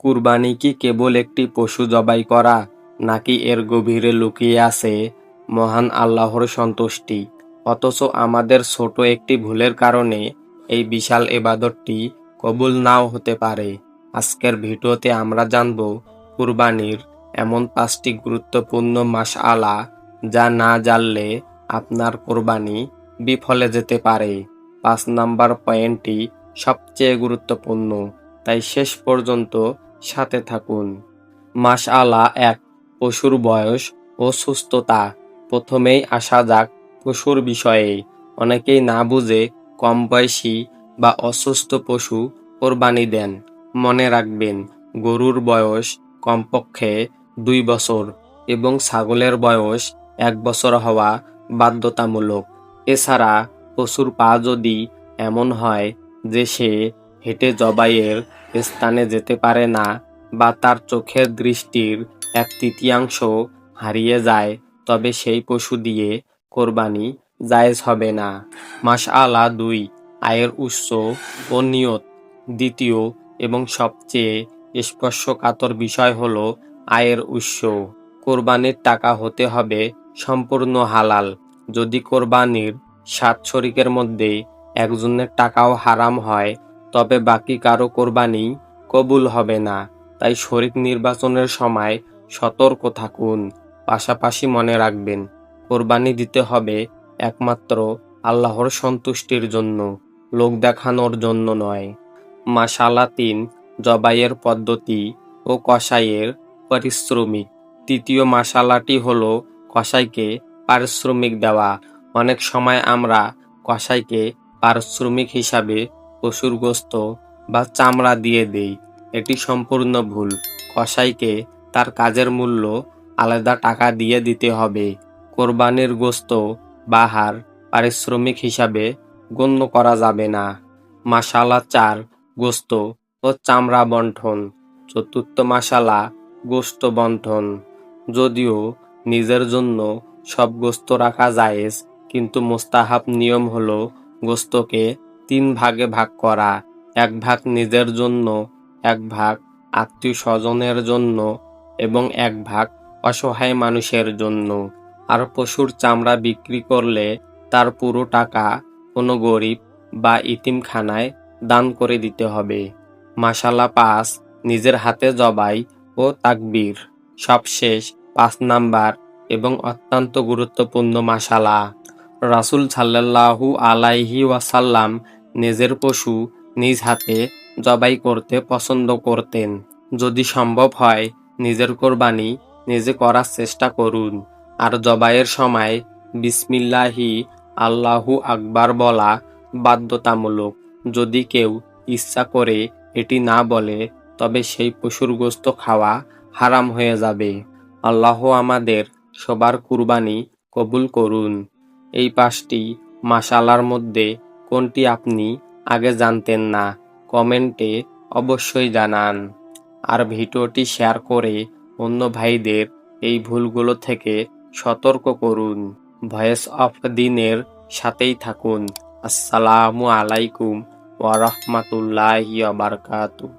কুরবানি কি কেবল একটি পশু জবাই করা, নাকি এর গভীরে লুকিয়ে আছে মহান আল্লাহর সন্তুষ্টি? অথচ আমাদের ছোট একটি ভুলের কারণে এই বিশাল ইবাদতটি কবুল নাও হতে পারে। আজকের ভিডিওতে আমরা জানব কুরবানির এমন 5টি গুরুত্বপূর্ণ মাসআলা যা না জানলে আপনার কোরবানি বিফলে যেতে পারে। 5 নাম্বার পয়েন্টটি সবচেয়ে গুরুত্বপূর্ণ, তাই শেষ পর্যন্ত সাথে থাকুন। মাসআলা 1, পশুর বয়স ও সুস্থতা। প্রথমেই আসা যাক পশুর বিষয়ে। অনেকেই না বুঝে কম বয়সী বা অসুস্থ পশু কোরবানি দেন। মনে রাখবেন, গরুর বয়স কমপক্ষে 2 বছর এবং ছাগলের বয়স 1 বছর হওয়া বাধ্যতামূলক। এছাড়া পশুর পা যদি এমন হয় যে সে হেঁটে জবাইয়ের স্থানে যেতে পারে না, বা তার চোখের দৃষ্টির 1/3 হারিয়ে যায়, তবে সেই পশু দিয়ে কোরবানি জায়েজ হবে না। মাসআলা 2, আয়ের উৎস ও নিয়ত। দ্বিতীয় এবং সবচেয়ে স্পর্শকাতর বিষয় হলো আয়ের উৎস। কোরবানির টাকা হতে হবে সম্পূর্ণ হালাল। যদি কোরবানির 7 শরীকের মধ্যে একজনের টাকাও হারাম হয়, তবে বাকি কারো কোরবানি কবুল হবে না। তাই শরীক নির্বাচনের সময় সতর্ক থাকুন। পাশাপাশি মনে রাখবেন, কোরবানি দিতে হবে একমাত্র আল্লাহর সন্তুষ্টির জন্য, লোক দেখানোর জন্য নয়। মাসআলা 3, জবাইয়ের পদ্ধতি ও কসাইয়ের পারিশ্রমিক। তৃতীয় মাসআলাটি হলো কসাইকে পারিশ্রমিক দেওয়া। অনেক সময় আমরা কসাইকে পারিশ্রমিক হিসাবে পশুর গোশত বা চামড়া দিয়ে দেই। এটি সম্পূর্ণ ভুল। কসাইকে তার কাজের মূল্য আলাদা টাকা দিয়ে দিতে হবে। কোরবানির গোশত বা হাড় পারিশ্রমিক হিসাবে গণ্য করা যাবে না। মাসআলা 4, গোশত ও চামড়া বণ্টন। চতুর্থ মাসআলা, গোশত বণ্টন। যদিও নিজের জন্য সব গোশত রাখা জায়েজ, কিন্তু মুস্তাহাব নিয়ম হলো গোশতকে 3 ভাগে ভাগ করা। 1 ভাগ নিজের জন্য, 1 ভাগ আত্মীয় স্বজনের জন্য এবং 1 ভাগ অসহায় মানুষের জন্য। আর পশুর চামড়া বিক্রি করলে তার পুরো টাকা কোনো গরিব বা ইতিমখানায় দান করে দিতে হবে। মাসআলা 5, নিজের হাতে জবাই ও তাকবীর। সবশেষ 5 নাম্বার এবং অত্যন্ত গুরুত্বপূর্ণ মাসআলা। রাসূল সাল্লাল্লাহু আলাইহি ওয়াসাল্লাম নিজের পশু নিজ হাতে জবাই করতে পছন্দ করতেন। যদি সম্ভব হয় নিজের কোরবানি নিজে করার চেষ্টা করুন। আর জবাইয়ের সময় বিসমিল্লাহি আল্লাহু আকবার বলা বাধ্যতামূলক। যদি কেউ ইচ্ছা করে এটি না বলে, তবে সেই পশুর গোশত খাওয়া হারাম হয়ে যাবে। আল্লাহ আমাদের সবার কুরবানি কবুল করুন। এই 5টি মাসআলার মধ্যে কোনটি আপনি আগে জানতেন না? কমেন্টে অবশ্যই জানান। আর ভিডিওটি শেয়ার করে অন্য ভাইদের এই ভুলগুলো থেকে সতর্ক করুন। ভয়েস অফ দ্বীনের সাথেই থাকুন। আসসালামু আলাইকুম ওয়া রাহমাতুল্লাহি ওয়া বারাকাতুহু।